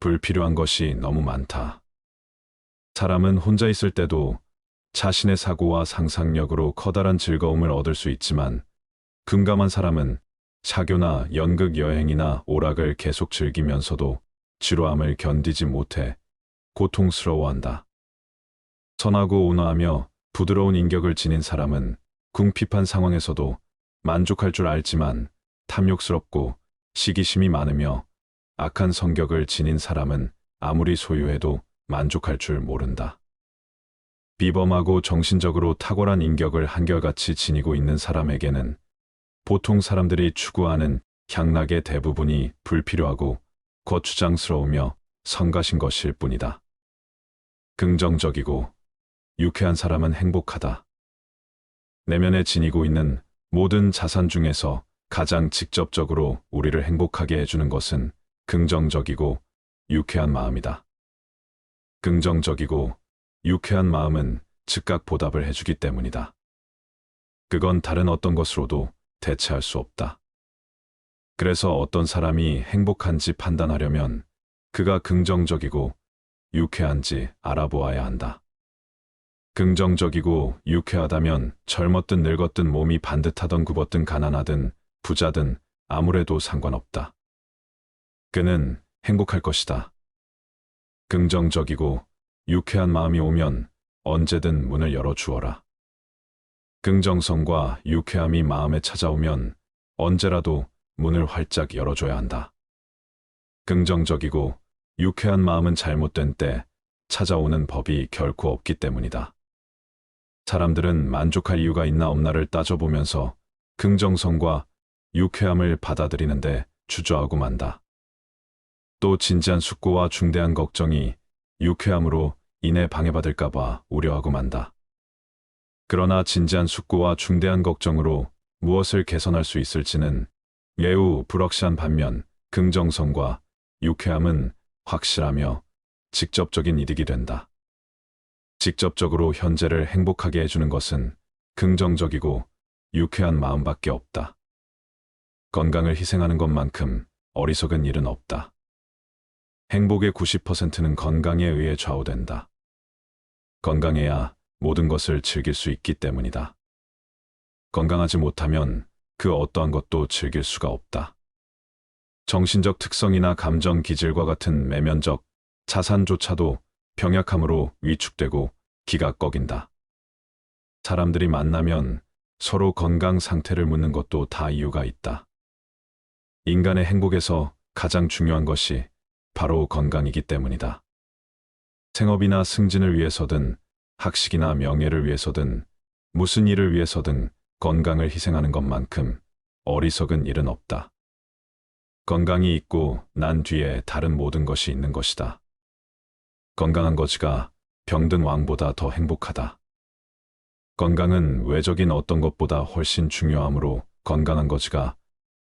불필요한 것이 너무 많다. 사람은 혼자 있을 때도 자신의 사고와 상상력으로 커다란 즐거움을 얻을 수 있지만 금감한 사람은 사교나 연극 여행이나 오락을 계속 즐기면서도 지루함을 견디지 못해 고통스러워한다. 선하고 온화하며 부드러운 인격을 지닌 사람은 궁핍한 상황에서도 만족할 줄 알지만 탐욕스럽고 시기심이 많으며 악한 성격을 지닌 사람은 아무리 소유해도 만족할 줄 모른다. 비범하고 정신적으로 탁월한 인격을 한결같이 지니고 있는 사람에게는 보통 사람들이 추구하는 향락의 대부분이 불필요하고 거추장스러우며 성가신 것일 뿐이다. 긍정적이고 유쾌한 사람은 행복하다. 내면에 지니고 있는 모든 자산 중에서 가장 직접적으로 우리를 행복하게 해주는 것은 긍정적이고 유쾌한 마음이다. 긍정적이고 유쾌한 마음은 즉각 보답을 해주기 때문이다. 그건 다른 어떤 것으로도 대체할 수 없다. 그래서 어떤 사람이 행복한지 판단하려면 그가 긍정적이고 유쾌한지 알아보아야 한다. 긍정적이고 유쾌하다면 젊었든 늙었든 몸이 반듯하든 굽었든 가난하든 부자든 아무래도 상관없다. 그는 행복할 것이다. 긍정적이고 유쾌한 마음이 오면 언제든 문을 열어주어라. 긍정성과 유쾌함이 마음에 찾아오면 언제라도 문을 활짝 열어줘야 한다. 긍정적이고 유쾌한 마음은 잘못된 때 찾아오는 법이 결코 없기 때문이다. 사람들은 만족할 이유가 있나 없나를 따져보면서 긍정성과 유쾌함을 받아들이는데 주저하고 만다. 또 진지한 숙고와 중대한 걱정이 유쾌함으로 인해 방해받을까봐 우려하고 만다. 그러나 진지한 숙고와 중대한 걱정으로 무엇을 개선할 수 있을지는 매우 불확실한 반면 긍정성과 유쾌함은 확실하며 직접적인 이득이 된다. 직접적으로 현재를 행복하게 해주는 것은 긍정적이고 유쾌한 마음밖에 없다. 건강을 희생하는 것만큼 어리석은 일은 없다. 행복의 90%는 건강에 의해 좌우된다. 건강해야 모든 것을 즐길 수 있기 때문이다. 건강하지 못하면 그 어떠한 것도 즐길 수가 없다. 정신적 특성이나 감정 기질과 같은 내면적 자산조차도 병약함으로 위축되고 기가 꺾인다. 사람들이 만나면 서로 건강 상태를 묻는 것도 다 이유가 있다. 인간의 행복에서 가장 중요한 것이 바로 건강이기 때문이다. 생업이나 승진을 위해서든 학식이나 명예를 위해서든 무슨 일을 위해서든 건강을 희생하는 것만큼 어리석은 일은 없다. 건강이 있고 난 뒤에 다른 모든 것이 있는 것이다. 건강한 거지가 병든 왕보다 더 행복하다. 건강은 외적인 어떤 것보다 훨씬 중요하므로 건강한 거지가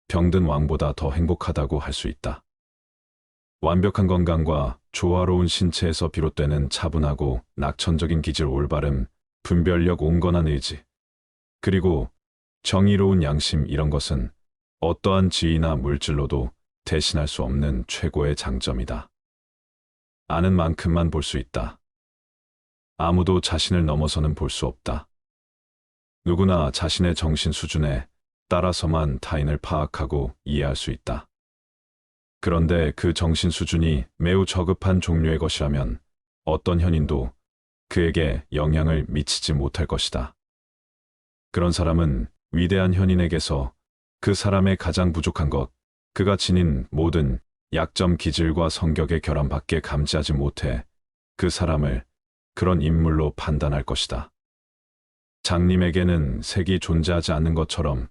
병든 왕보다 더 행복하다고 할 수 있다. 완벽한 건강과 조화로운 신체에서 비롯되는 차분하고 낙천적인 기질 올바름, 분별력 온건한 의지, 그리고 정의로운 양심 이런 것은 어떠한 지위나 물질로도 대신할 수 없는 최고의 장점이다. 아는 만큼만 볼 수 있다. 아무도 자신을 넘어서는 볼 수 없다. 누구나 자신의 정신 수준에 따라서만 타인을 파악하고 이해할 수 있다. 그런데 그 정신 수준이 매우 저급한 종류의 것이라면 어떤 현인도 그에게 영향을 미치지 못할 것이다. 그런 사람은 위대한 현인에게서 그 사람의 가장 부족한 것, 그가 지닌 모든 약점 기질과 성격의 결함밖에 감지하지 못해 그 사람을 그런 인물로 판단할 것이다. 장님에게는 색이 존재하지 않는 것처럼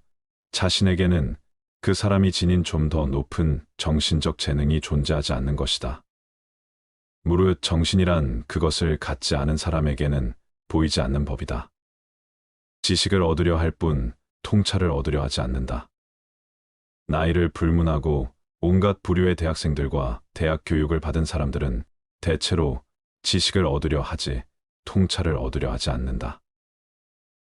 자신에게는 그 사람이 지닌 좀 더 높은 정신적 재능이 존재하지 않는 것이다. 무릇 정신이란 그것을 갖지 않은 사람에게는 보이지 않는 법이다. 지식을 얻으려 할 뿐 통찰을 얻으려 하지 않는다. 나이를 불문하고 온갖 부류의 대학생들과 대학 교육을 받은 사람들은 대체로 지식을 얻으려 하지 통찰을 얻으려 하지 않는다.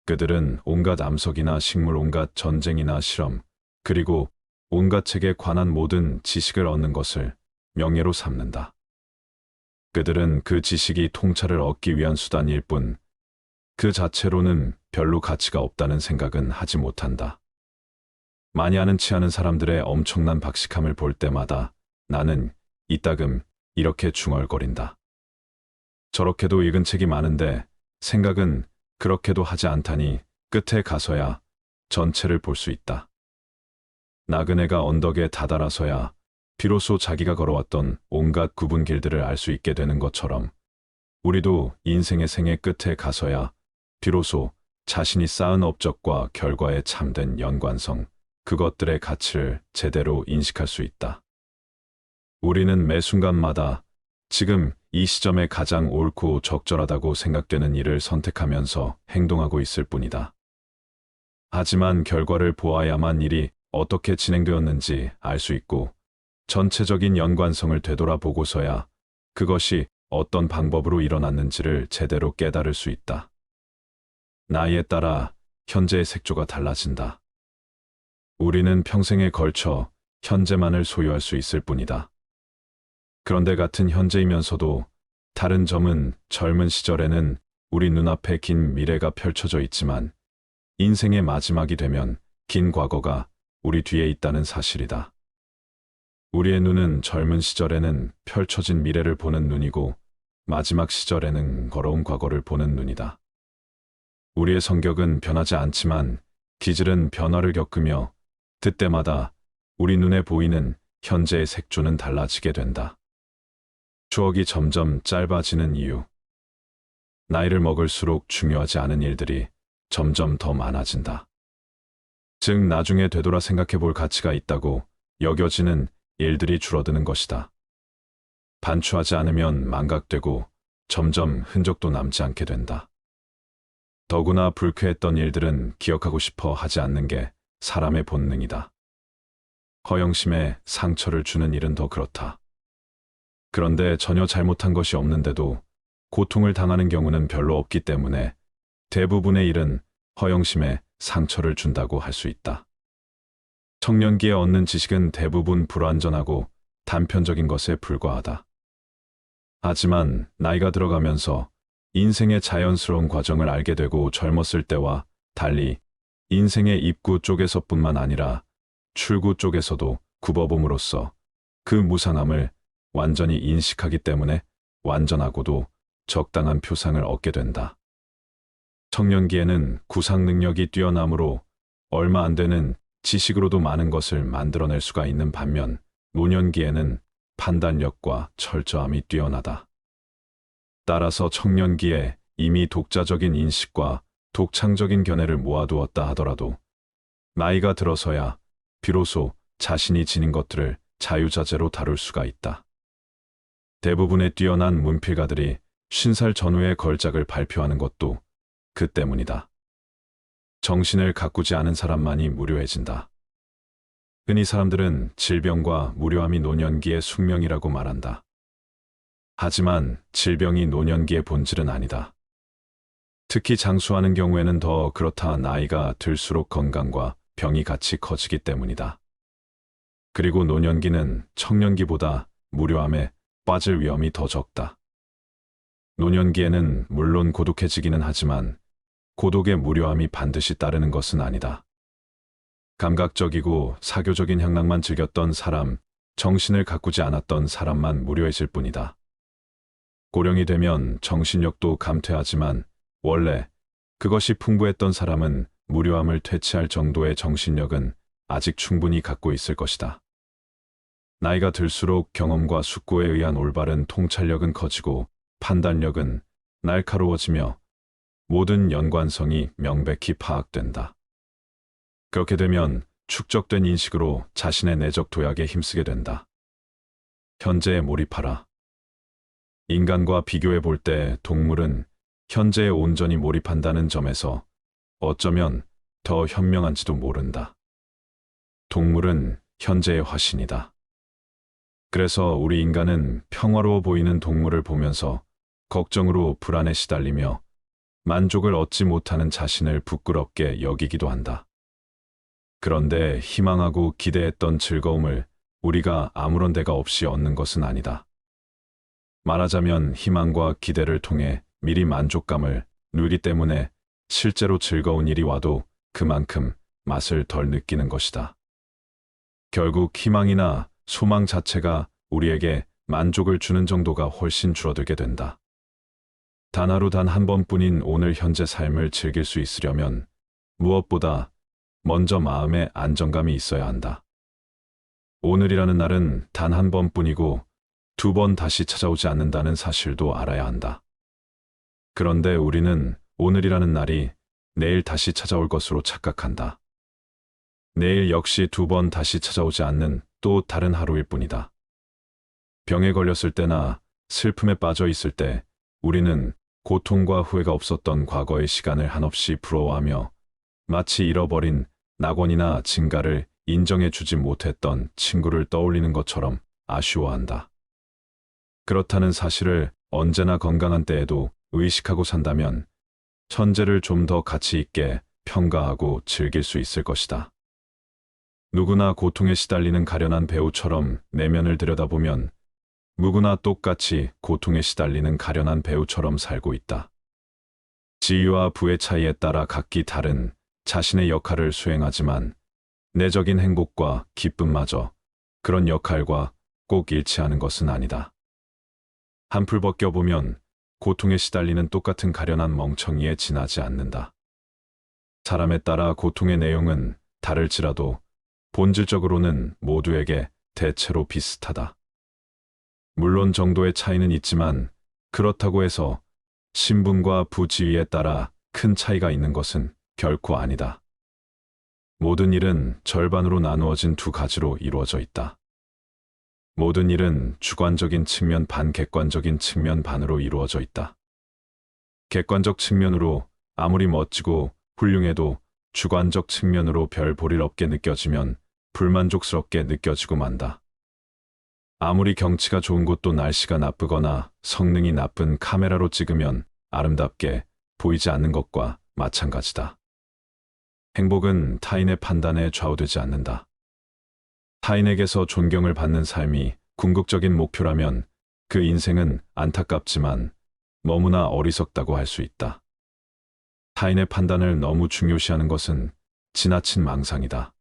그들은 온갖 암석이나 식물, 온갖 전쟁이나 실험, 그리고 온갖 책에 관한 모든 지식을 얻는 것을 명예로 삼는다. 그들은 그 지식이 통찰을 얻기 위한 수단일 뿐, 그 자체로는 별로 가치가 없다는 생각은 하지 못한다. 많이 아는 치 않은 사람들의 엄청난 박식함을 볼 때마다 나는 이따금 이렇게 중얼거린다. 저렇게도 읽은 책이 많은데 생각은 그렇게도 하지 않다니 끝에 가서야 전체를 볼 수 있다. 나그네가 언덕에 다다라서야 비로소 자기가 걸어왔던 온갖 굽은 길들을 알 수 있게 되는 것처럼 우리도 인생의 생애 끝에 가서야 비로소 자신이 쌓은 업적과 결과의 참된 연관성, 그것들의 가치를 제대로 인식할 수 있다. 우리는 매 순간마다 지금 이 시점에 가장 옳고 적절하다고 생각되는 일을 선택하면서 행동하고 있을 뿐이다. 하지만 결과를 보아야만 일이 어떻게 진행되었는지 알 수 있고 전체적인 연관성을 되돌아보고서야 그것이 어떤 방법으로 일어났는지를 제대로 깨달을 수 있다. 나이에 따라 현재의 색조가 달라진다. 우리는 평생에 걸쳐 현재만을 소유할 수 있을 뿐이다. 그런데 같은 현재이면서도 다른 점은 젊은 시절에는 우리 눈앞에 긴 미래가 펼쳐져 있지만 인생의 마지막이 되면 긴 과거가 우리 뒤에 있다는 사실이다. 우리의 눈은 젊은 시절에는 펼쳐진 미래를 보는 눈이고 마지막 시절에는 걸어온 과거를 보는 눈이다. 우리의 성격은 변하지 않지만 기질은 변화를 겪으며 그때마다 우리 눈에 보이는 현재의 색조는 달라지게 된다. 추억이 점점 짧아지는 이유. 나이를 먹을수록 중요하지 않은 일들이 점점 더 많아진다. 즉 나중에 되돌아 생각해 볼 가치가 있다고 여겨지는 일들이 줄어드는 것이다. 반추하지 않으면 망각되고 점점 흔적도 남지 않게 된다. 더구나 불쾌했던 일들은 기억하고 싶어 하지 않는 게 사람의 본능이다. 허영심에 상처를 주는 일은 더 그렇다. 그런데 전혀 잘못한 것이 없는데도 고통을 당하는 경우는 별로 없기 때문에 대부분의 일은 허영심에 상처를 준다고 할 수 있다. 청년기에 얻는 지식은 대부분 불완전하고 단편적인 것에 불과하다. 하지만 나이가 들어가면서 인생의 자연스러운 과정을 알게 되고 젊었을 때와 달리 인생의 입구 쪽에서뿐만 아니라 출구 쪽에서도 굽어봄으로써 그 무상함을 완전히 인식하기 때문에 완전하고도 적당한 표상을 얻게 된다. 청년기에는 구상 능력이 뛰어나므로 얼마 안 되는 지식으로도 많은 것을 만들어낼 수가 있는 반면 노년기에는 판단력과 철저함이 뛰어나다. 따라서 청년기에 이미 독자적인 인식과 독창적인 견해를 모아두었다 하더라도 나이가 들어서야 비로소 자신이 지닌 것들을 자유자재로 다룰 수가 있다. 대부분의 뛰어난 문필가들이 50살 전후의 걸작을 발표하는 것도 그 때문이다. 정신을 가꾸지 않은 사람만이 무료해진다. 흔히 사람들은 질병과 무료함이 노년기의 숙명이라고 말한다. 하지만 질병이 노년기의 본질은 아니다. 특히 장수하는 경우에는 더 그렇다. 나이가 들수록 건강과 병이 같이 커지기 때문이다. 그리고 노년기는 청년기보다 무료함에 빠질 위험이 더 적다. 노년기에는 물론 고독해지기는 하지만 고독의 무료함이 반드시 따르는 것은 아니다. 감각적이고 사교적인 향락만 즐겼던 사람, 정신을 가꾸지 않았던 사람만 무료해질 뿐이다. 고령이 되면 정신력도 감퇴하지만 원래 그것이 풍부했던 사람은 무료함을 퇴치할 정도의 정신력은 아직 충분히 갖고 있을 것이다. 나이가 들수록 경험과 숙고에 의한 올바른 통찰력은 커지고 판단력은 날카로워지며 모든 연관성이 명백히 파악된다. 그렇게 되면 축적된 인식으로 자신의 내적 도약에 힘쓰게 된다. 현재에 몰입하라. 인간과 비교해 볼 때 동물은 현재에 온전히 몰입한다는 점에서 어쩌면 더 현명한지도 모른다. 동물은 현재의 화신이다. 그래서 우리 인간은 평화로워 보이는 동물을 보면서 걱정으로 불안에 시달리며 만족을 얻지 못하는 자신을 부끄럽게 여기기도 한다. 그런데 희망하고 기대했던 즐거움을 우리가 아무런 대가 없이 얻는 것은 아니다. 말하자면 희망과 기대를 통해 미리 만족감을 누리기 때문에 실제로 즐거운 일이 와도 그만큼 맛을 덜 느끼는 것이다. 결국 희망이나 소망 자체가 우리에게 만족을 주는 정도가 훨씬 줄어들게 된다. 단 하루 단 한 번뿐인 오늘 현재 삶을 즐길 수 있으려면 무엇보다 먼저 마음에 안정감이 있어야 한다. 오늘이라는 날은 단 한 번뿐이고 두 번 다시 찾아오지 않는다는 사실도 알아야 한다. 그런데 우리는 오늘이라는 날이 내일 다시 찾아올 것으로 착각한다. 내일 역시 두 번 다시 찾아오지 않는 또 다른 하루일 뿐이다. 병에 걸렸을 때나 슬픔에 빠져 있을 때 우리는 고통과 후회가 없었던 과거의 시간을 한없이 부러워하며 마치 잃어버린 낙원이나 증가를 인정해주지 못했던 친구를 떠올리는 것처럼 아쉬워한다. 그렇다는 사실을 언제나 건강한 때에도 의식하고 산다면 현재를 좀 더 가치 있게 평가하고 즐길 수 있을 것이다. 누구나 고통에 시달리는 가련한 배우처럼 내면을 들여다보면 누구나 똑같이 고통에 시달리는 가련한 배우처럼 살고 있다. 지위와 부의 차이에 따라 각기 다른 자신의 역할을 수행하지만 내적인 행복과 기쁨마저 그런 역할과 꼭 일치하는 것은 아니다. 한풀 벗겨보면 고통에 시달리는 똑같은 가련한 멍청이에 지나지 않는다. 사람에 따라 고통의 내용은 다를지라도 본질적으로는 모두에게 대체로 비슷하다. 물론 정도의 차이는 있지만 그렇다고 해서 신분과 부지위에 따라 큰 차이가 있는 것은 결코 아니다. 모든 일은 절반으로 나누어진 두 가지로 이루어져 있다. 모든 일은 주관적인 측면 반, 객관적인 측면 반으로 이루어져 있다. 객관적 측면으로 아무리 멋지고 훌륭해도 주관적 측면으로 별 볼일 없게 느껴지면 불만족스럽게 느껴지고 만다. 아무리 경치가 좋은 곳도 날씨가 나쁘거나 성능이 나쁜 카메라로 찍으면 아름답게 보이지 않는 것과 마찬가지다. 행복은 타인의 판단에 좌우되지 않는다. 타인에게서 존경을 받는 삶이 궁극적인 목표라면 그 인생은 안타깝지만 너무나 어리석다고 할 수 있다. 타인의 판단을 너무 중요시하는 것은 지나친 망상이다.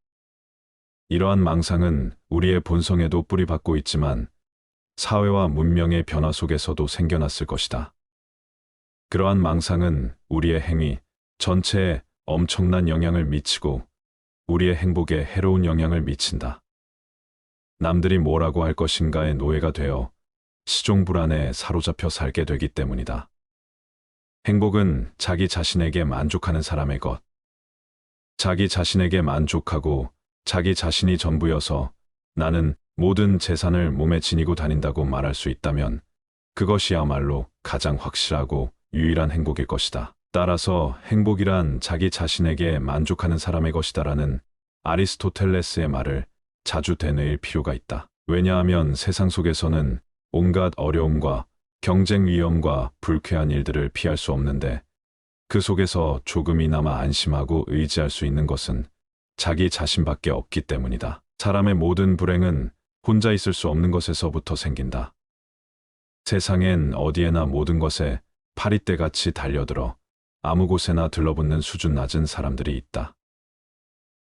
이러한 망상은 우리의 본성에도 뿌리박고 있지만 사회와 문명의 변화 속에서도 생겨났을 것이다. 그러한 망상은 우리의 행위 전체에 엄청난 영향을 미치고 우리의 행복에 해로운 영향을 미친다. 남들이 뭐라고 할 것인가의 노예가 되어 시종불안에 사로잡혀 살게 되기 때문이다. 행복은 자기 자신에게 만족하는 사람의 것. 자기 자신에게 만족하고 자기 자신이 전부여서 나는 모든 재산을 몸에 지니고 다닌다고 말할 수 있다면 그것이야말로 가장 확실하고 유일한 행복일 것이다. 따라서 행복이란 자기 자신에게 만족하는 사람의 것이다라는 아리스토텔레스의 말을 자주 되뇌일 필요가 있다. 왜냐하면 세상 속에서는 온갖 어려움과 경쟁 위험과 불쾌한 일들을 피할 수 없는데 그 속에서 조금이나마 안심하고 의지할 수 있는 것은 자기 자신밖에 없기 때문이다. 사람의 모든 불행은 혼자 있을 수 없는 것에서부터 생긴다. 세상엔 어디에나 모든 것에 파리떼같이 달려들어 아무 곳에나 들러붙는 수준 낮은 사람들이 있다.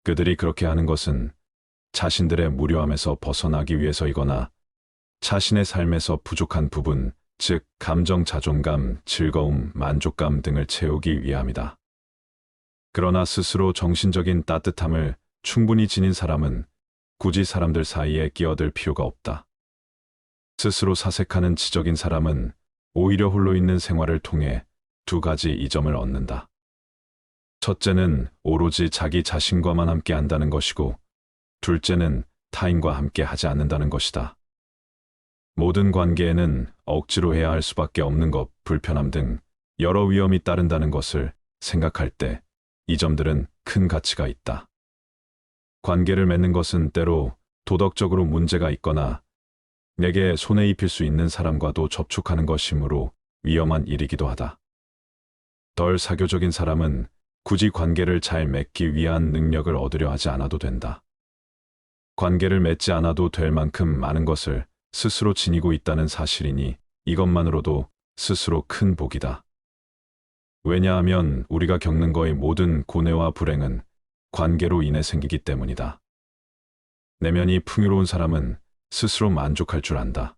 그들이 그렇게 하는 것은 자신들의 무료함에서 벗어나기 위해서이거나 자신의 삶에서 부족한 부분, 즉 감정, 자존감, 즐거움, 만족감 등을 채우기 위함이다. 그러나 스스로 정신적인 따뜻함을 충분히 지닌 사람은 굳이 사람들 사이에 끼어들 필요가 없다. 스스로 사색하는 지적인 사람은 오히려 홀로 있는 생활을 통해 두 가지 이점을 얻는다. 첫째는 오로지 자기 자신과만 함께 한다는 것이고 둘째는 타인과 함께 하지 않는다는 것이다. 모든 관계에는 억지로 해야 할 수밖에 없는 것, 불편함 등 여러 위험이 따른다는 것을 생각할 때 이 점들은 큰 가치가 있다. 관계를 맺는 것은 때로 도덕적으로 문제가 있거나 내게 손해 입힐 수 있는 사람과도 접촉하는 것이므로 위험한 일이기도 하다. 덜 사교적인 사람은 굳이 관계를 잘 맺기 위한 능력을 얻으려 하지 않아도 된다. 관계를 맺지 않아도 될 만큼 많은 것을 스스로 지니고 있다는 사실이니 이것만으로도 스스로 큰 복이다. 왜냐하면 우리가 겪는 거의 모든 고뇌와 불행은 관계로 인해 생기기 때문이다. 내면이 풍요로운 사람은 스스로 만족할 줄 안다.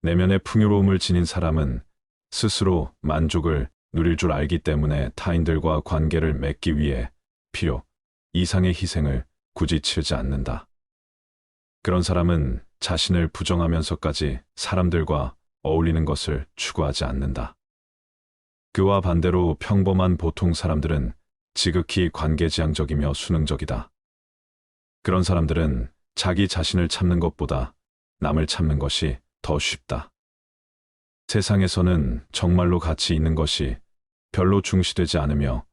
내면의 풍요로움을 지닌 사람은 스스로 만족을 누릴 줄 알기 때문에 타인들과 관계를 맺기 위해 필요 이상의 희생을 굳이 치르지 않는다. 그런 사람은 자신을 부정하면서까지 사람들과 어울리는 것을 추구하지 않는다. 그와 반대로 평범한 보통 사람들은 지극히 관계지향적이며 수능적이다. 그런 사람들은 자기 자신을 참는 것보다 남을 참는 것이 더 쉽다. 세상에서는 정말로 가치 있는 것이 별로 중시되지 않으며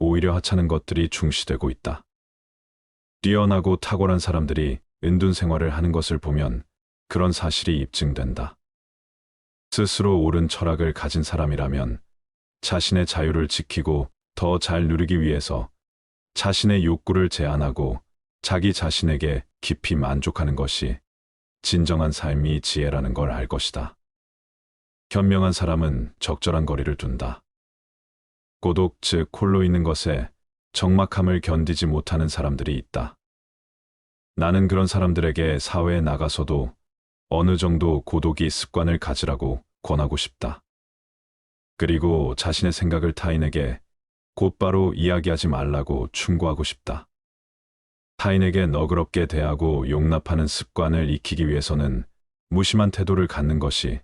오히려 하찮은 것들이 중시되고 있다. 뛰어나고 탁월한 사람들이 은둔 생활을 하는 것을 보면 그런 사실이 입증된다. 스스로 옳은 철학을 가진 사람이라면 자신의 자유를 지키고 더 잘 누리기 위해서 자신의 욕구를 제한하고 자기 자신에게 깊이 만족하는 것이 진정한 삶이 지혜라는 걸 알 것이다. 현명한 사람은 적절한 거리를 둔다. 고독, 즉 홀로 있는 것에 적막함을 견디지 못하는 사람들이 있다. 나는 그런 사람들에게 사회에 나가서도 어느 정도 고독이 습관을 가지라고 권하고 싶다. 그리고 자신의 생각을 타인에게 곧바로 이야기하지 말라고 충고하고 싶다. 타인에게 너그럽게 대하고 용납하는 습관을 익히기 위해서는 무심한 태도를 갖는 것이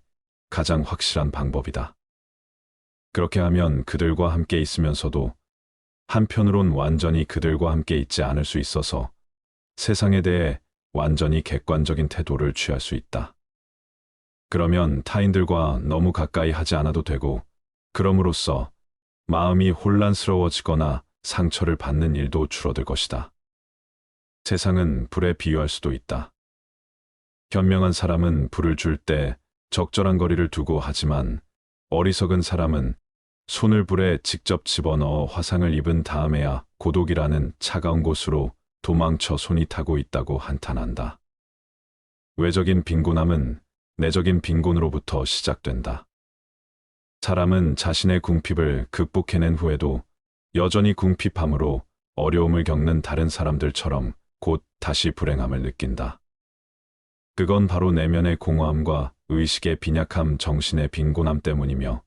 가장 확실한 방법이다. 그렇게 하면 그들과 함께 있으면서도 한편으론 완전히 그들과 함께 있지 않을 수 있어서 세상에 대해 완전히 객관적인 태도를 취할 수 있다. 그러면 타인들과 너무 가까이 하지 않아도 되고, 그럼으로써 마음이 혼란스러워지거나 상처를 받는 일도 줄어들 것이다. 세상은 불에 비유할 수도 있다. 현명한 사람은 불을 줄 때 적절한 거리를 두고 하지만 어리석은 사람은 손을 불에 직접 집어넣어 화상을 입은 다음에야 고독이라는 차가운 곳으로 도망쳐 손이 타고 있다고 한탄한다. 외적인 빈곤함은 내적인 빈곤으로부터 시작된다. 사람은 자신의 궁핍을 극복해낸 후에도 여전히 궁핍함으로 어려움을 겪는 다른 사람들처럼 곧 다시 불행함을 느낀다. 그건 바로 내면의 공허함과 의식의 빈약함, 정신의 빈곤함 때문이며,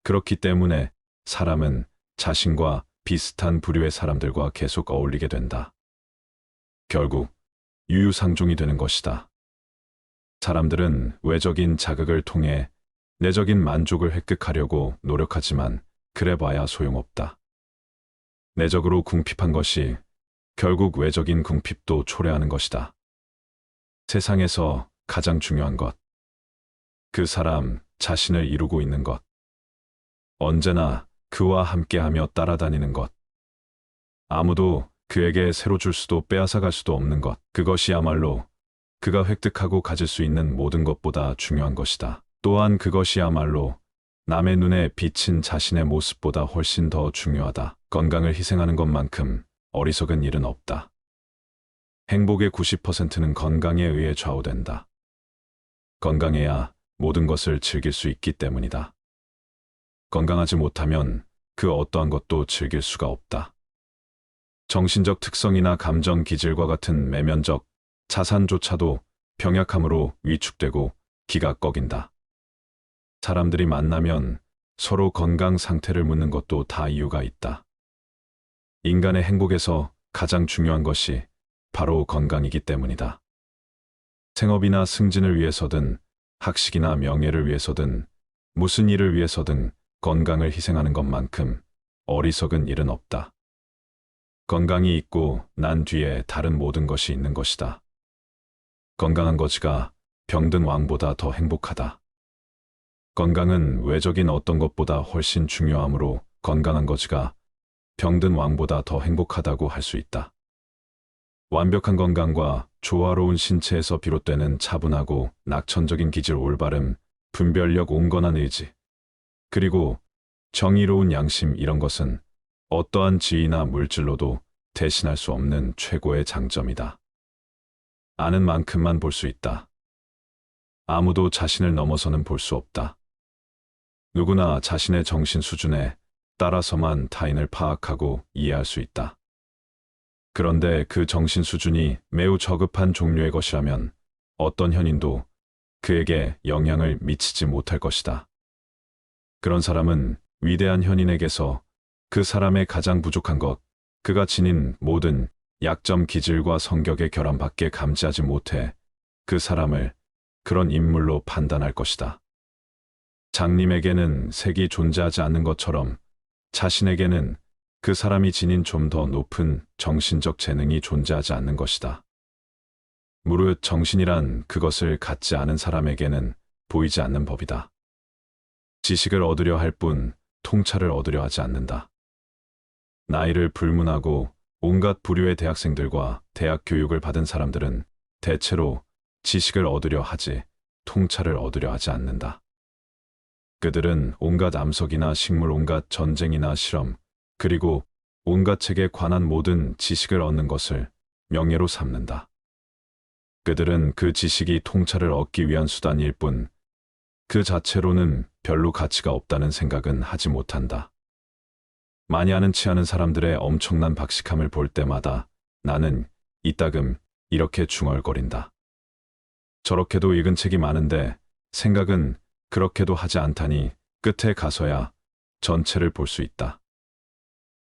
그렇기 때문에 사람은 자신과 비슷한 부류의 사람들과 계속 어울리게 된다. 결국 유유상종이 되는 것이다. 사람들은 외적인 자극을 통해 내적인 만족을 획득하려고 노력하지만 그래봐야 소용없다. 내적으로 궁핍한 것이 결국 외적인 궁핍도 초래하는 것이다. 세상에서 가장 중요한 것, 그 사람 자신을 이루고 있는 것, 언제나 그와 함께하며 따라다니는 것, 아무도 그에게 새로 줄 수도 빼앗아 갈 수도 없는 것, 그것이야말로 그가 획득하고 가질 수 있는 모든 것보다 중요한 것이다. 또한 그것이야말로 남의 눈에 비친 자신의 모습보다 훨씬 더 중요하다. 건강을 희생하는 것만큼 어리석은 일은 없다. 행복의 90%는 건강에 의해 좌우된다. 건강해야 모든 것을 즐길 수 있기 때문이다. 건강하지 못하면 그 어떠한 것도 즐길 수가 없다. 정신적 특성이나 감정 기질과 같은 내면적 자산조차도 병약함으로 위축되고 기가 꺾인다. 사람들이 만나면 서로 건강 상태를 묻는 것도 다 이유가 있다. 인간의 행복에서 가장 중요한 것이 바로 건강이기 때문이다. 생업이나 승진을 위해서든 학식이나 명예를 위해서든 무슨 일을 위해서든 건강을 희생하는 것만큼 어리석은 일은 없다. 건강이 있고 난 뒤에 다른 모든 것이 있는 것이다. 건강한 거지가 병든 왕보다 더 행복하다. 건강은 외적인 어떤 것보다 훨씬 중요하므로 건강한 거지가 병든 왕보다 더 행복하다고 할 수 있다. 완벽한 건강과 조화로운 신체에서 비롯되는 차분하고 낙천적인 기질, 올바름, 분별력, 온건한 의지, 그리고 정의로운 양심, 이런 것은 어떠한 지위나 물질로도 대신할 수 없는 최고의 장점이다. 아는 만큼만 볼 수 있다. 아무도 자신을 넘어서는 볼 수 없다. 누구나 자신의 정신 수준에 따라서만 타인을 파악하고 이해할 수 있다. 그런데 그 정신 수준이 매우 저급한 종류의 것이라면 어떤 현인도 그에게 영향을 미치지 못할 것이다. 그런 사람은 위대한 현인에게서 그 사람의 가장 부족한 것, 그가 지닌 모든 약점 기질과 성격의 결함밖에 감지하지 못해 그 사람을 그런 인물로 판단할 것이다. 장님에게는 색이 존재하지 않는 것처럼 자신에게는 그 사람이 지닌 좀 더 높은 정신적 재능이 존재하지 않는 것이다. 무릇 정신이란 그것을 갖지 않은 사람에게는 보이지 않는 법이다. 지식을 얻으려 할 뿐 통찰을 얻으려 하지 않는다. 나이를 불문하고 온갖 부류의 대학생들과 대학 교육을 받은 사람들은 대체로 지식을 얻으려 하지 통찰을 얻으려 하지 않는다. 그들은 온갖 암석이나 식물, 온갖 전쟁이나 실험, 그리고 온갖 책에 관한 모든 지식을 얻는 것을 명예로 삼는다. 그들은 그 지식이 통찰을 얻기 위한 수단일 뿐 그 자체로는 별로 가치가 없다는 생각은 하지 못한다. 많이 아는 치 않은 사람들의 엄청난 박식함을 볼 때마다 나는 이따금 이렇게 중얼거린다. 저렇게도 읽은 책이 많은데 생각은 그렇게도 하지 않다니 끝에 가서야 전체를 볼 수 있다.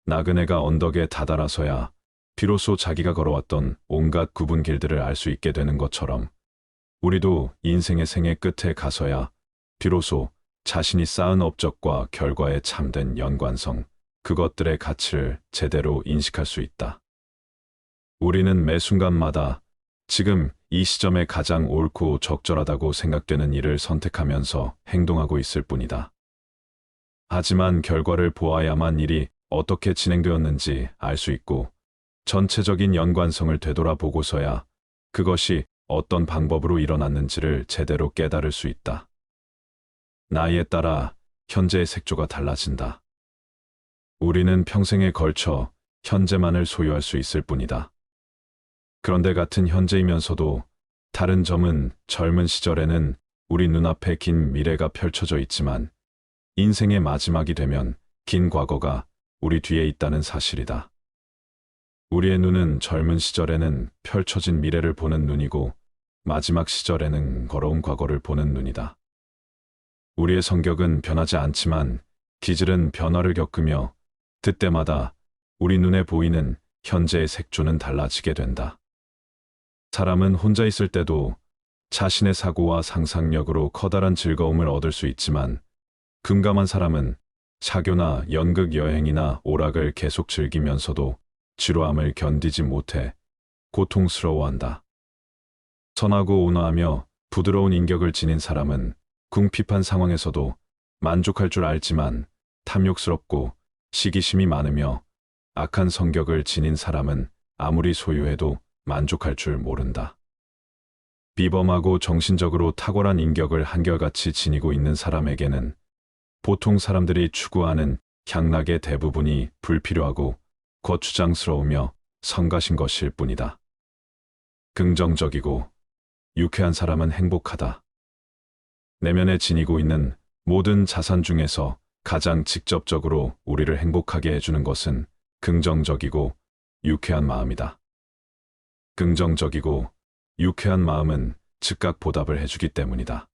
나그네가 언덕에 다다라서야 비로소 자기가 걸어왔던 온갖 굽은 길들을 알 수 있게 되는 것처럼 우리도 인생의 생애 끝에 가서야 비로소 자신이 쌓은 업적과 결과에 참된 연관성, 그것들의 가치를 제대로 인식할 수 있다. 우리는 매 순간마다 지금 이 시점에 가장 옳고 적절하다고 생각되는 일을 선택하면서 행동하고 있을 뿐이다. 하지만 결과를 보아야만 일이 어떻게 진행되었는지 알 수 있고 전체적인 연관성을 되돌아보고서야 그것이 어떤 방법으로 일어났는지를 제대로 깨달을 수 있다. 나이에 따라 현재의 색조가 달라진다. 우리는 평생에 걸쳐 현재만을 소유할 수 있을 뿐이다. 그런데 같은 현재이면서도 다른 점은 젊은 시절에는 우리 눈앞에 긴 미래가 펼쳐져 있지만 인생의 마지막이 되면 긴 과거가 우리 뒤에 있다는 사실이다. 우리의 눈은 젊은 시절에는 펼쳐진 미래를 보는 눈이고 마지막 시절에는 걸어온 과거를 보는 눈이다. 우리의 성격은 변하지 않지만 기질은 변화를 겪으며 그때마다 우리 눈에 보이는 현재의 색조는 달라지게 된다. 사람은 혼자 있을 때도 자신의 사고와 상상력으로 커다란 즐거움을 얻을 수 있지만 금감한 사람은 사교나 연극 여행이나 오락을 계속 즐기면서도 지루함을 견디지 못해 고통스러워한다. 선하고 온화하며 부드러운 인격을 지닌 사람은 궁핍한 상황에서도 만족할 줄 알지만 탐욕스럽고 시기심이 많으며 악한 성격을 지닌 사람은 아무리 소유해도 만족할 줄 모른다. 비범하고 정신적으로 탁월한 인격을 한결같이 지니고 있는 사람에게는 보통 사람들이 추구하는 향락의 대부분이 불필요하고 거추장스러우며 성가신 것일 뿐이다. 긍정적이고 유쾌한 사람은 행복하다. 내면에 지니고 있는 모든 자산 중에서 가장 직접적으로 우리를 행복하게 해주는 것은 긍정적이고 유쾌한 마음이다. 긍정적이고 유쾌한 마음은 즉각 보답을 해주기 때문이다.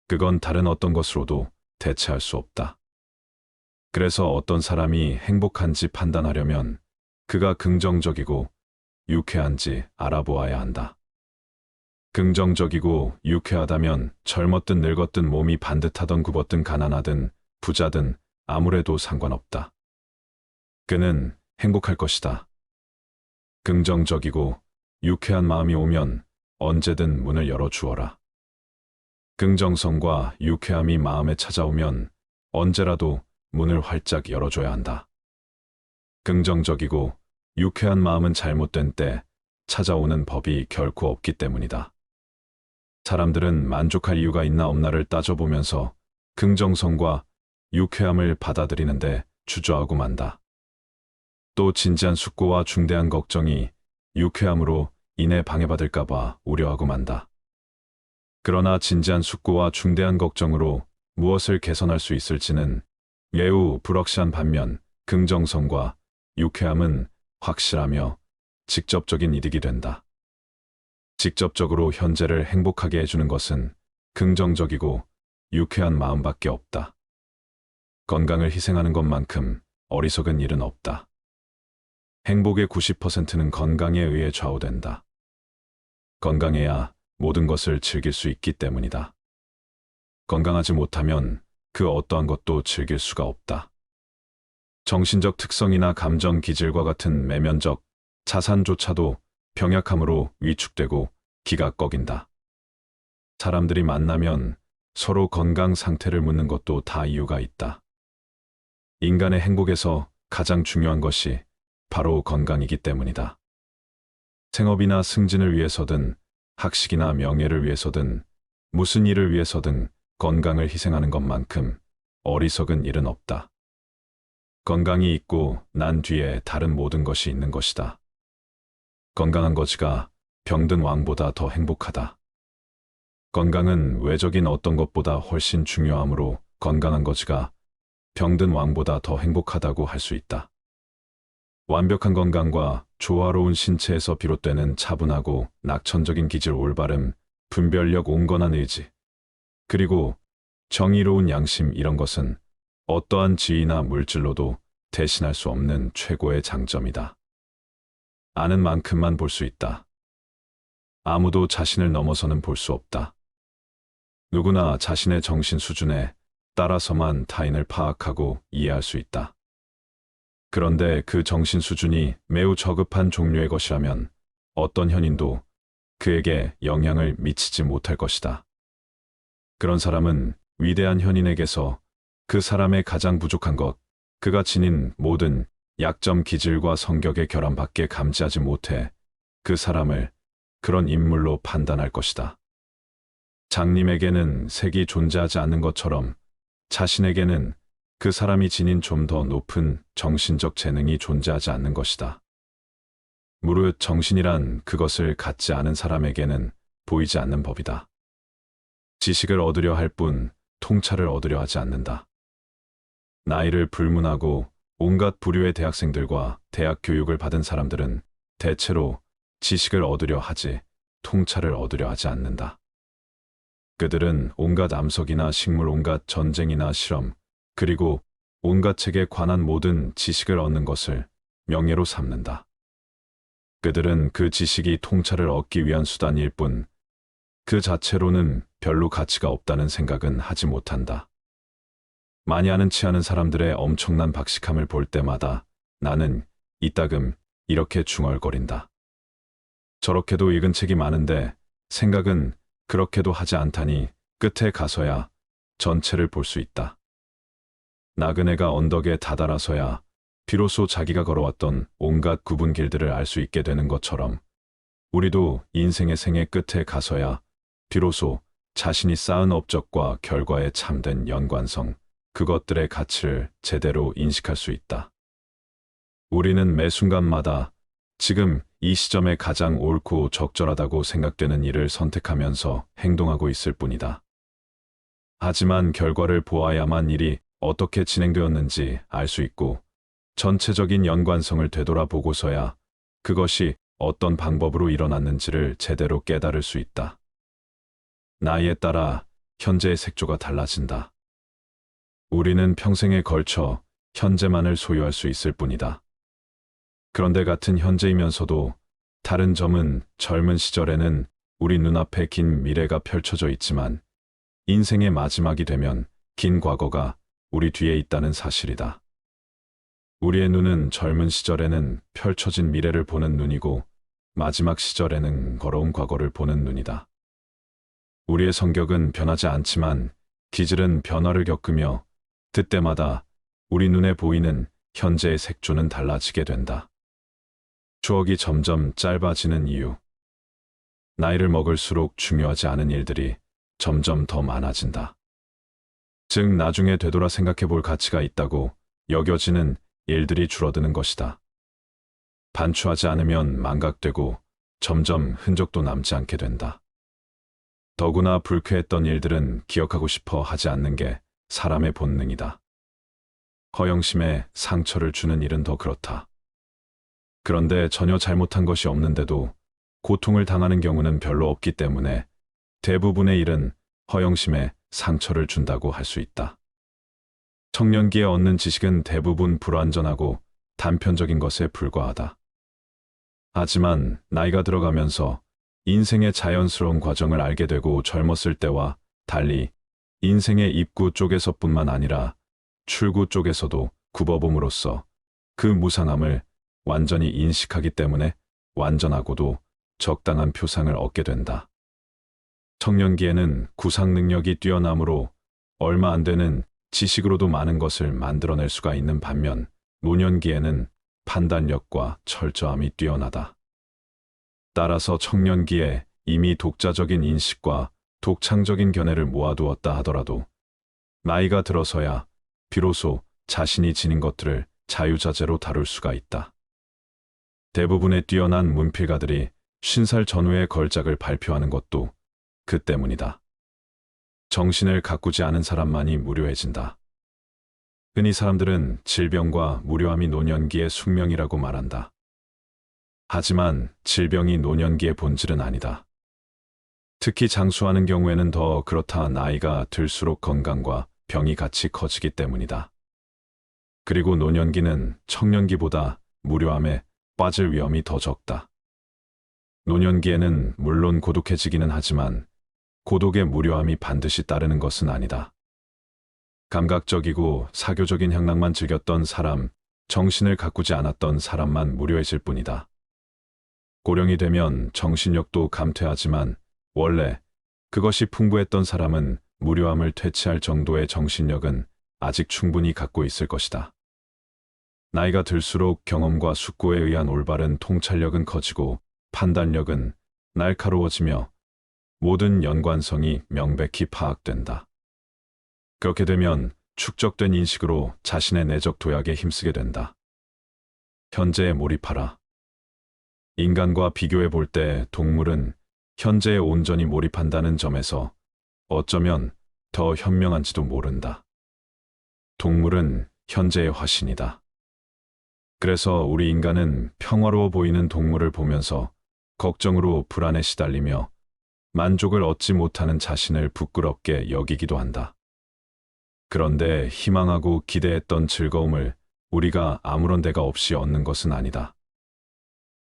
그건 다른 어떤 것으로도 대체할 수 없다. 그래서 어떤 사람이 행복한지 판단하려면 그가 긍정적이고 유쾌한지 알아보아야 한다. 긍정적이고 유쾌하다면 젊었든 늙었든 몸이 반듯하든 굽었든 가난하든 부자든 아무래도 상관없다. 그는 행복할 것이다. 긍정적이고 유쾌한 마음이 오면 언제든 문을 열어주어라. 긍정성과 유쾌함이 마음에 찾아오면 언제라도 문을 활짝 열어줘야 한다. 긍정적이고 유쾌한 마음은 잘못된 때 찾아오는 법이 결코 없기 때문이다. 사람들은 만족할 이유가 있나 없나를 따져보면서 긍정성과 유쾌함을 받아들이는데 주저하고 만다. 또 진지한 숙고와 중대한 걱정이 유쾌함으로 인해 방해받을까봐 우려하고 만다. 그러나 진지한 숙고와 중대한 걱정으로 무엇을 개선할 수 있을지는 매우 불확실한 반면 긍정성과 유쾌함은 확실하며 직접적인 이득이 된다. 직접적으로 현재를 행복하게 해주는 것은 긍정적이고 유쾌한 마음밖에 없다. 건강을 희생하는 것만큼 어리석은 일은 없다. 행복의 90%는 건강에 의해 좌우된다. 건강해야 모든 것을 즐길 수 있기 때문이다. 건강하지 못하면 그 어떠한 것도 즐길 수가 없다. 정신적 특성이나 감정 기질과 같은 내면적 자산조차도 병약함으로 위축되고 기가 꺾인다. 사람들이 만나면 서로 건강 상태를 묻는 것도 다 이유가 있다. 인간의 행복에서 가장 중요한 것이 바로 건강이기 때문이다. 생업이나 승진을 위해서든 학식이나 명예를 위해서든 무슨 일을 위해서든 건강을 희생하는 것만큼 어리석은 일은 없다. 건강이 있고 난 뒤에 다른 모든 것이 있는 것이다. 건강한 거지가 병든 왕보다 더 행복하다. 건강은 외적인 어떤 것보다 훨씬 중요하므로 건강한 거지가 병든 왕보다 더 행복하다고 할 수 있다. 완벽한 건강과 조화로운 신체에서 비롯되는 차분하고 낙천적인 기질 올바름, 분별력 온건한 의지, 그리고 정의로운 양심 이런 것은 어떠한 지위나 물질로도 대신할 수 없는 최고의 장점이다. 아는 만큼만 볼 수 있다. 아무도 자신을 넘어서는 볼 수 없다. 누구나 자신의 정신 수준에 따라서만 타인을 파악하고 이해할 수 있다. 그런데 그 정신 수준이 매우 저급한 종류의 것이라면 어떤 현인도 그에게 영향을 미치지 못할 것이다. 그런 사람은 위대한 현인에게서 그 사람의 가장 부족한 것, 그가 지닌 모든 약점 기질과 성격의 결함밖에 감지하지 못해 그 사람을 그런 인물로 판단할 것이다. 장님에게는 색이 존재하지 않는 것처럼 자신에게는 그 사람이 지닌 좀 더 높은 정신적 재능이 존재하지 않는 것이다. 무릇 정신이란 그것을 갖지 않은 사람에게는 보이지 않는 법이다. 지식을 얻으려 할 뿐 통찰을 얻으려 하지 않는다. 나이를 불문하고 온갖 부류의 대학생들과 대학 교육을 받은 사람들은 대체로 지식을 얻으려 하지 통찰을 얻으려 하지 않는다. 그들은 온갖 암석이나 식물, 온갖 전쟁이나 실험, 그리고 온갖 책에 관한 모든 지식을 얻는 것을 명예로 삼는다. 그들은 그 지식이 통찰을 얻기 위한 수단일 뿐 그 자체로는 별로 가치가 없다는 생각은 하지 못한다. 많이 아는 치 않은 사람들의 엄청난 박식함을 볼 때마다 나는 이따금 이렇게 중얼거린다. 저렇게도 읽은 책이 많은데 생각은 그렇게도 하지 않다니 끝에 가서야 전체를 볼 수 있다. 나그네가 언덕에 다다라서야 비로소 자기가 걸어왔던 온갖 굽은 길들을 알 수 있게 되는 것처럼 우리도 인생의 생애 끝에 가서야 비로소 자신이 쌓은 업적과 결과에 참된 연관성, 그것들의 가치를 제대로 인식할 수 있다. 우리는 매 순간마다 지금 이 시점에 가장 옳고 적절하다고 생각되는 일을 선택하면서 행동하고 있을 뿐이다. 하지만 결과를 보아야만 일이 어떻게 진행되었는지 알 수 있고 전체적인 연관성을 되돌아보고서야 그것이 어떤 방법으로 일어났는지를 제대로 깨달을 수 있다. 나이에 따라 현재의 색조가 달라진다. 우리는 평생에 걸쳐 현재만을 소유할 수 있을 뿐이다. 그런데 같은 현재이면서도 다른 점은 젊은 시절에는 우리 눈앞에 긴 미래가 펼쳐져 있지만 인생의 마지막이 되면 긴 과거가 우리 뒤에 있다는 사실이다. 우리의 눈은 젊은 시절에는 펼쳐진 미래를 보는 눈이고 마지막 시절에는 걸어온 과거를 보는 눈이다. 우리의 성격은 변하지 않지만 기질은 변화를 겪으며 그때마다 우리 눈에 보이는 현재의 색조는 달라지게 된다. 추억이 점점 짧아지는 이유. 나이를 먹을수록 중요하지 않은 일들이 점점 더 많아진다. 즉 나중에 되돌아 생각해 볼 가치가 있다고 여겨지는 일들이 줄어드는 것이다. 반추하지 않으면 망각되고 점점 흔적도 남지 않게 된다. 더구나 불쾌했던 일들은 기억하고 싶어 하지 않는 게 사람의 본능이다. 허영심에 상처를 주는 일은 더 그렇다. 그런데 전혀 잘못한 것이 없는데도 고통을 당하는 경우는 별로 없기 때문에 대부분의 일은 허영심에 상처를 준다고 할 수 있다. 청년기에 얻는 지식은 대부분 불완전하고 단편적인 것에 불과하다. 하지만 나이가 들어가면서 인생의 자연스러운 과정을 알게 되고 젊었을 때와 달리 인생의 입구 쪽에서뿐만 아니라 출구 쪽에서도 굽어봄으로써 그 무상함을 완전히 인식하기 때문에 완전하고도 적당한 표상을 얻게 된다. 청년기에는 구상 능력이 뛰어나므로 얼마 안 되는 지식으로도 많은 것을 만들어낼 수가 있는 반면 노년기에는 판단력과 철저함이 뛰어나다. 따라서 청년기에 이미 독자적인 인식과 독창적인 견해를 모아두었다 하더라도 나이가 들어서야 비로소 자신이 지닌 것들을 자유자재로 다룰 수가 있다. 대부분의 뛰어난 문필가들이 50살 전후의 걸작을 발표하는 것도 그 때문이다. 정신을 가꾸지 않은 사람만이 무료해진다. 흔히 사람들은 질병과 무료함이 노년기의 숙명이라고 말한다. 하지만 질병이 노년기의 본질은 아니다. 특히 장수하는 경우에는 더 그렇다. 나이가 들수록 건강과 병이 같이 커지기 때문이다. 그리고 노년기는 청년기보다 무료함에 빠질 위험이 더 적다. 노년기에는 물론 고독해지기는 하지만 고독의 무료함이 반드시 따르는 것은 아니다. 감각적이고 사교적인 향락만 즐겼던 사람, 정신을 가꾸지 않았던 사람만 무료해질 뿐이다. 고령이 되면 정신력도 감퇴하지만 원래 그것이 풍부했던 사람은 무료함을 퇴치할 정도의 정신력은 아직 충분히 갖고 있을 것이다. 나이가 들수록 경험과 숙고에 의한 올바른 통찰력은 커지고 판단력은 날카로워지며 모든 연관성이 명백히 파악된다. 그렇게 되면 축적된 인식으로 자신의 내적 도약에 힘쓰게 된다. 현재에 몰입하라. 인간과 비교해 볼 때 동물은 현재에 온전히 몰입한다는 점에서 어쩌면 더 현명한지도 모른다. 동물은 현재의 화신이다. 그래서 우리 인간은 평화로워 보이는 동물을 보면서 걱정으로 불안에 시달리며 만족을 얻지 못하는 자신을 부끄럽게 여기기도 한다. 그런데 희망하고 기대했던 즐거움을 우리가 아무런 대가 없이 얻는 것은 아니다.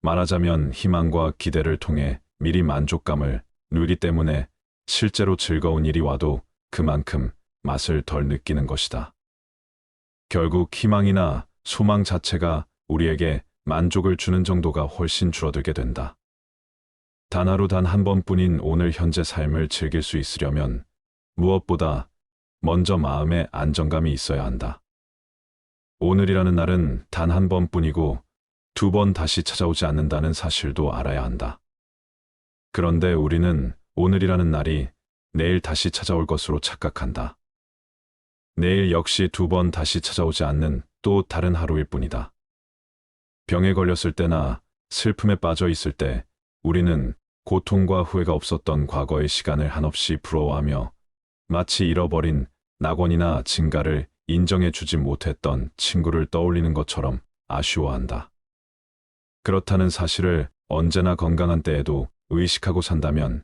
말하자면 희망과 기대를 통해 미리 만족감을 누리기 때문에 실제로 즐거운 일이 와도 그만큼 맛을 덜 느끼는 것이다. 결국 희망이나 소망 자체가 우리에게 만족을 주는 정도가 훨씬 줄어들게 된다. 단 하루 단 한 번뿐인 오늘 현재 삶을 즐길 수 있으려면 무엇보다 먼저 마음에 안정감이 있어야 한다. 오늘이라는 날은 단 한 번뿐이고 2번 다시 찾아오지 않는다는 사실도 알아야 한다. 그런데 우리는 오늘이라는 날이 내일 다시 찾아올 것으로 착각한다. 내일 역시 2번 다시 찾아오지 않는 또 다른 하루일 뿐이다. 병에 걸렸을 때나 슬픔에 빠져 있을 때 우리는 고통과 후회가 없었던 과거의 시간을 한없이 부러워하며 마치 잃어버린 낙원이나 증가를 인정해주지 못했던 친구를 떠올리는 것처럼 아쉬워한다. 그렇다는 사실을 언제나 건강한 때에도 의식하고 산다면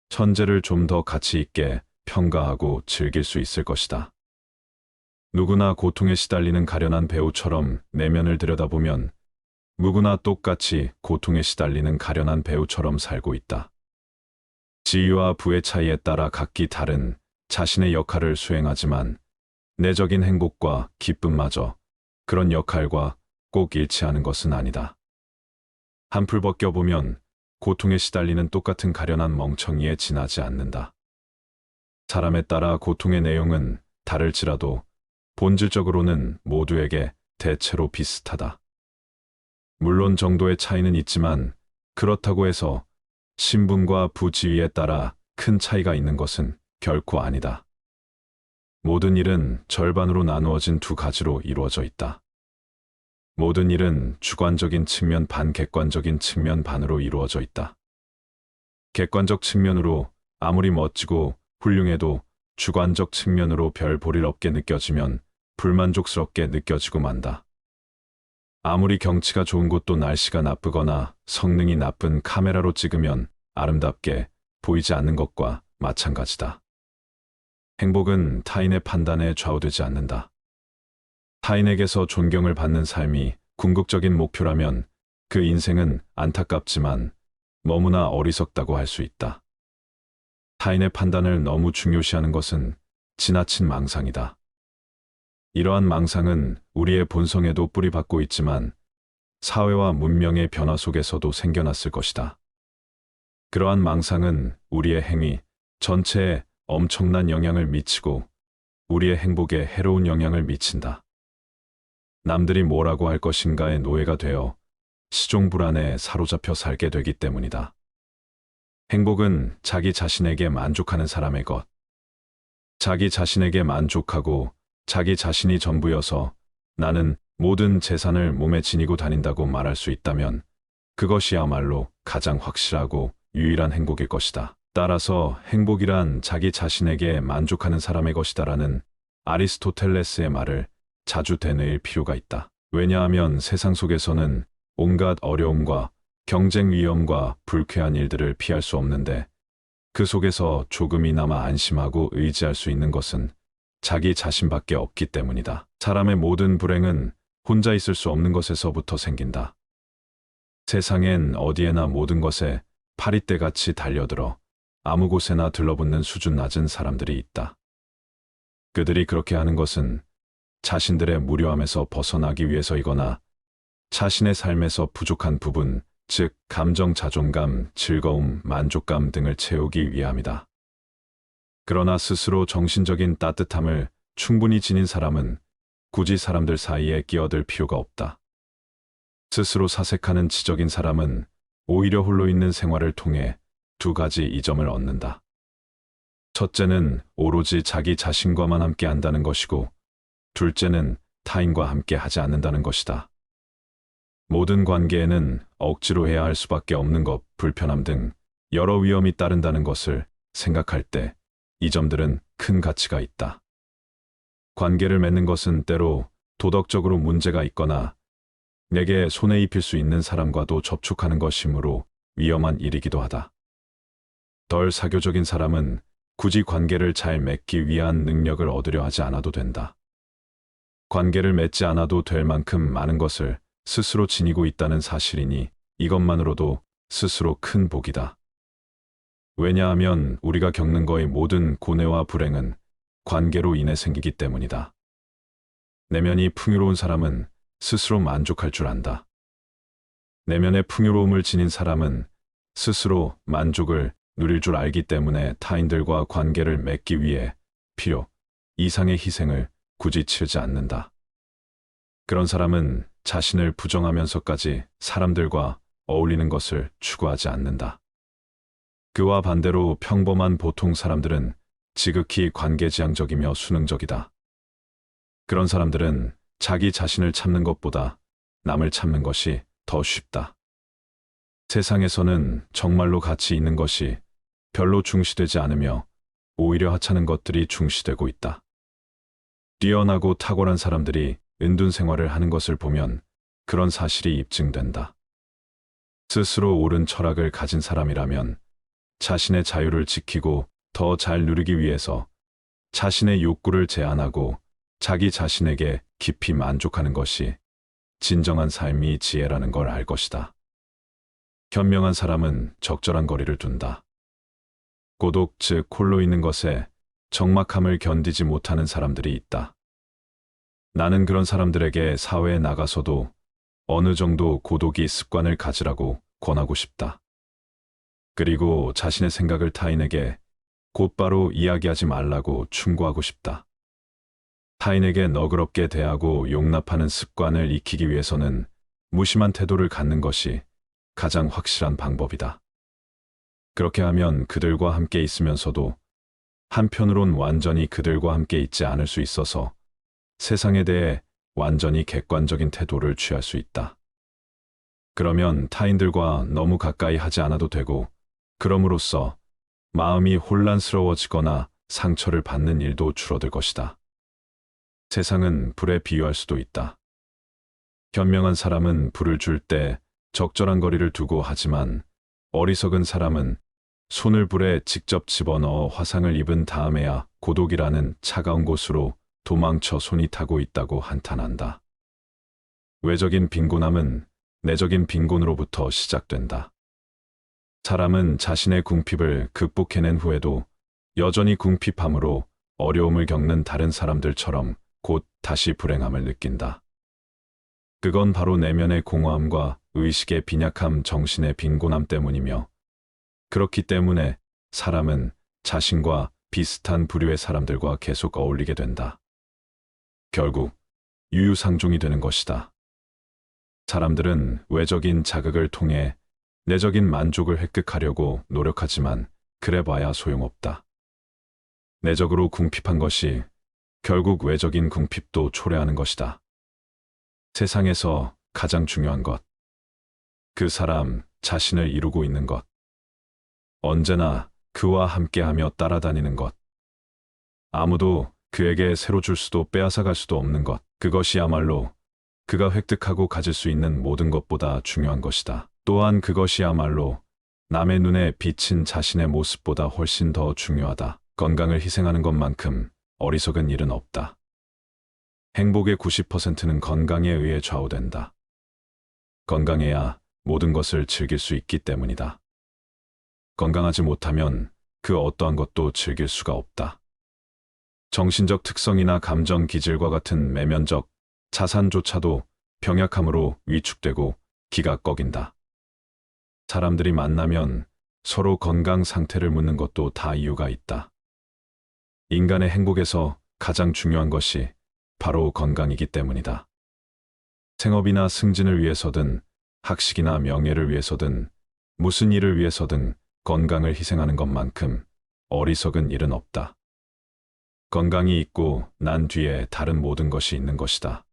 현재를 좀 더 가치 있게 평가하고 즐길 수 있을 것이다. 누구나 고통에 시달리는 가련한 배우처럼 내면을 들여다보면 누구나 똑같이 고통에 시달리는 가련한 배우처럼 살고 있다. 지위와 부의 차이에 따라 각기 다른 자신의 역할을 수행하지만 내적인 행복과 기쁨마저 그런 역할과 꼭 일치하는 것은 아니다. 한풀 벗겨보면 고통에 시달리는 똑같은 가련한 멍청이에 지나지 않는다. 사람에 따라 고통의 내용은 다를지라도 본질적으로는 모두에게 대체로 비슷하다. 물론 정도의 차이는 있지만 그렇다고 해서 신분과 부지위에 따라 큰 차이가 있는 것은 결코 아니다. 모든 일은 절반으로 나누어진 2가지로 이루어져 있다. 모든 일은 주관적인 측면 반, 객관적인 측면 반으로 이루어져 있다. 객관적 측면으로 아무리 멋지고 훌륭해도 주관적 측면으로 별 볼일 없게 느껴지면 불만족스럽게 느껴지고 만다. 아무리 경치가 좋은 곳도 날씨가 나쁘거나 성능이 나쁜 카메라로 찍으면 아름답게 보이지 않는 것과 마찬가지다. 행복은 타인의 판단에 좌우되지 않는다. 타인에게서 존경을 받는 삶이 궁극적인 목표라면 그 인생은 안타깝지만 너무나 어리석다고 할 수 있다. 타인의 판단을 너무 중요시하는 것은 지나친 망상이다. 이러한 망상은 우리의 본성에도 뿌리박고 있지만 사회와 문명의 변화 속에서도 생겨났을 것이다. 그러한 망상은 우리의 행위 전체에 엄청난 영향을 미치고 우리의 행복에 해로운 영향을 미친다. 남들이 뭐라고 할 것인가의 노예가 되어 시종불안에 사로잡혀 살게 되기 때문이다. 행복은 자기 자신에게 만족하는 사람의 것. 자기 자신에게 만족하고 자기 자신이 전부여서 나는 모든 재산을 몸에 지니고 다닌다고 말할 수 있다면 그것이야말로 가장 확실하고 유일한 행복일 것이다. 따라서 행복이란 자기 자신에게 만족하는 사람의 것이다라는 아리스토텔레스의 말을 자주 되뇌일 필요가 있다. 왜냐하면 세상 속에서는 온갖 어려움과 경쟁 위험과 불쾌한 일들을 피할 수 없는데 그 속에서 조금이나마 안심하고 의지할 수 있는 것은 자기 자신밖에 없기 때문이다. 사람의 모든 불행은 혼자 있을 수 없는 것에서부터 생긴다. 세상엔 어디에나 모든 것에 파리떼같이 달려들어 아무 곳에나 들러붙는 수준 낮은 사람들이 있다. 그들이 그렇게 하는 것은 자신들의 무료함에서 벗어나기 위해서이거나 자신의 삶에서 부족한 부분, 즉 감정, 자존감, 즐거움, 만족감 등을 채우기 위함이다. 그러나 스스로 정신적인 따뜻함을 충분히 지닌 사람은 굳이 사람들 사이에 끼어들 필요가 없다. 스스로 사색하는 지적인 사람은 오히려 홀로 있는 생활을 통해 두 가지 이점을 얻는다. 첫째는 오로지 자기 자신과만 함께 한다는 것이고, 둘째는 타인과 함께 하지 않는다는 것이다. 모든 관계에는 억지로 해야 할 수밖에 없는 것, 불편함 등 여러 위험이 따른다는 것을 생각할 때 이 점들은 큰 가치가 있다. 관계를 맺는 것은 때로 도덕적으로 문제가 있거나 내게 손해 입힐 수 있는 사람과도 접촉하는 것이므로 위험한 일이기도 하다. 덜 사교적인 사람은 굳이 관계를 잘 맺기 위한 능력을 얻으려 하지 않아도 된다. 관계를 맺지 않아도 될 만큼 많은 것을 스스로 지니고 있다는 사실이니 이것만으로도 스스로 큰 복이다. 왜냐하면 우리가 겪는 거의 모든 고뇌와 불행은 관계로 인해 생기기 때문이다. 내면이 풍요로운 사람은 스스로 만족할 줄 안다. 내면의 풍요로움을 지닌 사람은 스스로 만족을 누릴 줄 알기 때문에 타인들과 관계를 맺기 위해 필요 이상의 희생을 굳이 치르지 않는다. 그런 사람은 자신을 부정하면서까지 사람들과 어울리는 것을 추구하지 않는다. 그와 반대로 평범한 보통 사람들은 지극히 관계지향적이며 수능적이다. 그런 사람들은 자기 자신을 참는 것보다 남을 참는 것이 더 쉽다. 세상에서는 정말로 가치 있는 것이 별로 중시되지 않으며 오히려 하찮은 것들이 중시되고 있다. 뛰어나고 탁월한 사람들이 은둔 생활을 하는 것을 보면 그런 사실이 입증된다. 스스로 옳은 철학을 가진 사람이라면 자신의 자유를 지키고 더 잘 누리기 위해서 자신의 욕구를 제한하고 자기 자신에게 깊이 만족하는 것이 진정한 삶이 지혜라는 걸 알 것이다. 현명한 사람은 적절한 거리를 둔다. 고독, 즉 홀로 있는 것에 적막함을 견디지 못하는 사람들이 있다. 나는 그런 사람들에게 사회에 나가서도 어느 정도 고독이 습관을 가지라고 권하고 싶다. 그리고 자신의 생각을 타인에게 곧바로 이야기하지 말라고 충고하고 싶다. 타인에게 너그럽게 대하고 용납하는 습관을 익히기 위해서는 무심한 태도를 갖는 것이 가장 확실한 방법이다. 그렇게 하면 그들과 함께 있으면서도 한편으론 완전히 그들과 함께 있지 않을 수 있어서 세상에 대해 완전히 객관적인 태도를 취할 수 있다. 그러면 타인들과 너무 가까이 하지 않아도 되고, 그럼으로써 마음이 혼란스러워지거나 상처를 받는 일도 줄어들 것이다. 세상은 불에 비유할 수도 있다. 현명한 사람은 불을 줄 때 적절한 거리를 두고 하지만 어리석은 사람은 손을 불에 직접 집어넣어 화상을 입은 다음에야 고독이라는 차가운 곳으로 도망쳐 손이 타고 있다고 한탄한다. 외적인 빈곤함은 내적인 빈곤으로부터 시작된다. 사람은 자신의 궁핍을 극복해낸 후에도 여전히 궁핍함으로 어려움을 겪는 다른 사람들처럼 곧 다시 불행함을 느낀다. 그건 바로 내면의 공허함과 의식의 빈약함, 정신의 빈곤함 때문이며, 그렇기 때문에 사람은 자신과 비슷한 부류의 사람들과 계속 어울리게 된다. 결국 유유상종이 되는 것이다. 사람들은 외적인 자극을 통해 내적인 만족을 획득하려고 노력하지만 그래봐야 소용없다. 내적으로 궁핍한 것이 결국 외적인 궁핍도 초래하는 것이다. 세상에서 가장 중요한 것, 그 사람 자신을 이루고 있는 것, 언제나 그와 함께하며 따라다니는 것, 아무도 그에게 새로 줄 수도 빼앗아갈 수도 없는 것, 그것이야말로 그가 획득하고 가질 수 있는 모든 것보다 중요한 것이다. 또한 그것이야말로 남의 눈에 비친 자신의 모습보다 훨씬 더 중요하다. 건강을 희생하는 것만큼 어리석은 일은 없다. 행복의 90%는 건강에 의해 좌우된다. 건강해야 모든 것을 즐길 수 있기 때문이다. 건강하지 못하면 그 어떠한 것도 즐길 수가 없다. 정신적 특성이나 감정 기질과 같은 내면적 자산조차도 병약함으로 위축되고 기가 꺾인다. 사람들이 만나면 서로 건강 상태를 묻는 것도 다 이유가 있다. 인간의 행복에서 가장 중요한 것이 바로 건강이기 때문이다. 생업이나 승진을 위해서든 학식이나 명예를 위해서든 무슨 일을 위해서든 건강을 희생하는 것만큼 어리석은 일은 없다. 건강이 있고 난 뒤에 다른 모든 것이 있는 것이다.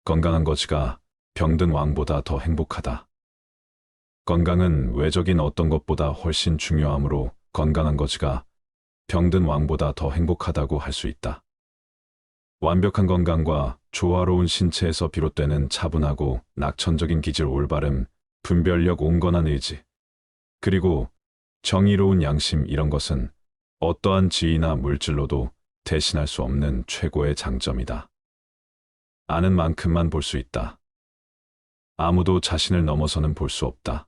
건강한 거지가 병든 왕보다 더 행복하다. 건강은 외적인 어떤 것보다 훨씬 중요하므로 건강한 거지가 병든 왕보다 더 행복하다고 할 수 있다. 완벽한 건강과 조화로운 신체에서 비롯되는 차분하고 낙천적인 기질, 올바름, 분별력, 온건한 의지, 그리고 정의로운 양심, 이런 것은 어떠한 지위나 물질로도 대신할 수 없는 최고의 장점이다. 아는 만큼만 볼 수 있다. 아무도 자신을 넘어서는 볼 수 없다.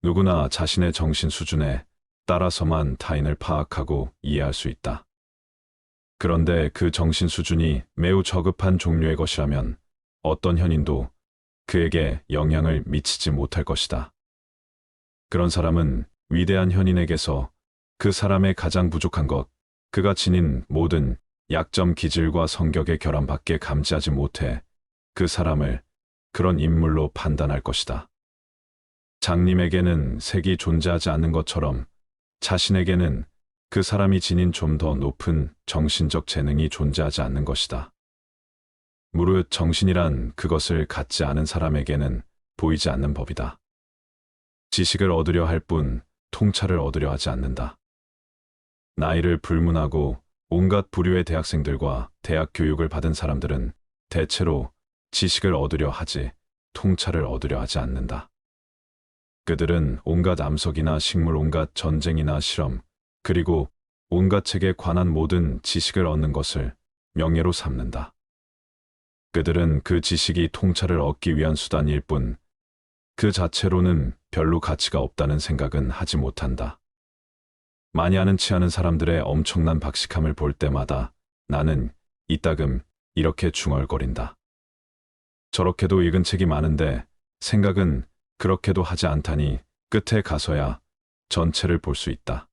누구나 자신의 정신 수준에 따라서만 타인을 파악하고 이해할 수 있다. 그런데 그 정신 수준이 매우 저급한 종류의 것이라면 어떤 현인도 그에게 영향을 미치지 못할 것이다. 그런 사람은 위대한 현인에게서 그 사람의 가장 부족한 것, 그가 지닌 모든 약점, 기질과 성격의 결함밖에 감지하지 못해 그 사람을 그런 인물로 판단할 것이다. 장님에게는 색이 존재하지 않는 것처럼 자신에게는 그 사람이 지닌 좀 더 높은 정신적 재능이 존재하지 않는 것이다. 무릇 정신이란 그것을 갖지 않은 사람에게는 보이지 않는 법이다. 지식을 얻으려 할 뿐 통찰을 얻으려 하지 않는다. 나이를 불문하고 온갖 부류의 대학생들과 대학 교육을 받은 사람들은 대체로 지식을 얻으려 하지 통찰을 얻으려 하지 않는다. 그들은 온갖 암석이나 식물, 온갖 전쟁이나 실험, 그리고 온갖 책에 관한 모든 지식을 얻는 것을 명예로 삼는다. 그들은 그 지식이 통찰을 얻기 위한 수단일 뿐 그 자체로는 별로 가치가 없다는 생각은 하지 못한다. 많이 아는 치 않은 사람들의 엄청난 박식함을 볼 때마다 나는 이따금 이렇게 중얼거린다. 저렇게도 읽은 책이 많은데 생각은 그렇게도 하지 않다니 끝에 가서야 전체를 볼 수 있다.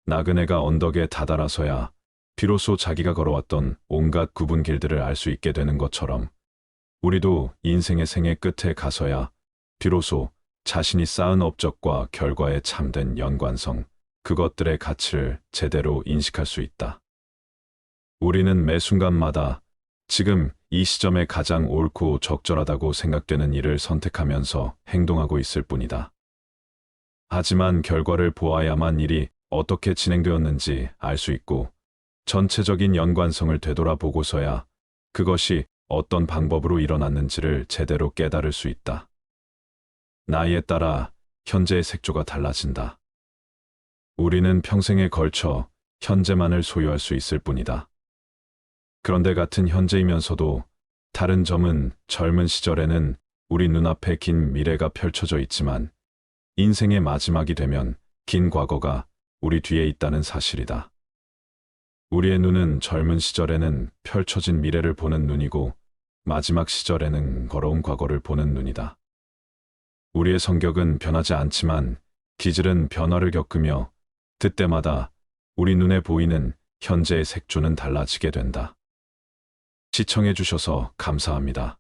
나그네가 언덕에 다다라서야 비로소 자기가 걸어왔던 온갖 굽은 길들을 알 수 있게 되는 것처럼 우리도 인생의 생애 끝에 가서야 비로소 자신이 쌓은 업적과 결과의 참된 연관성, 그것들의 가치를 제대로 인식할 수 있다. 우리는 매 순간마다 지금 이 시점에 가장 옳고 적절하다고 생각되는 일을 선택하면서 행동하고 있을 뿐이다. 하지만 결과를 보아야만 일이 어떻게 진행되었는지 알 수 있고 전체적인 연관성을 되돌아보고서야 그것이 어떤 방법으로 일어났는지를 제대로 깨달을 수 있다. 나이에 따라 현재의 색조가 달라진다. 우리는 평생에 걸쳐 현재만을 소유할 수 있을 뿐이다. 그런데 같은 현재이면서도 다른 점은 젊은 시절에는 우리 눈앞에 긴 미래가 펼쳐져 있지만 인생의 마지막이 되면 긴 과거가 우리 뒤에 있다는 사실이다. 우리의 눈은 젊은 시절에는 펼쳐진 미래를 보는 눈이고 마지막 시절에는 걸어온 과거를 보는 눈이다. 우리의 성격은 변하지 않지만 기질은 변화를 겪으며 그때마다 우리 눈에 보이는 현재의 색조는 달라지게 된다. 시청해 주셔서 감사합니다.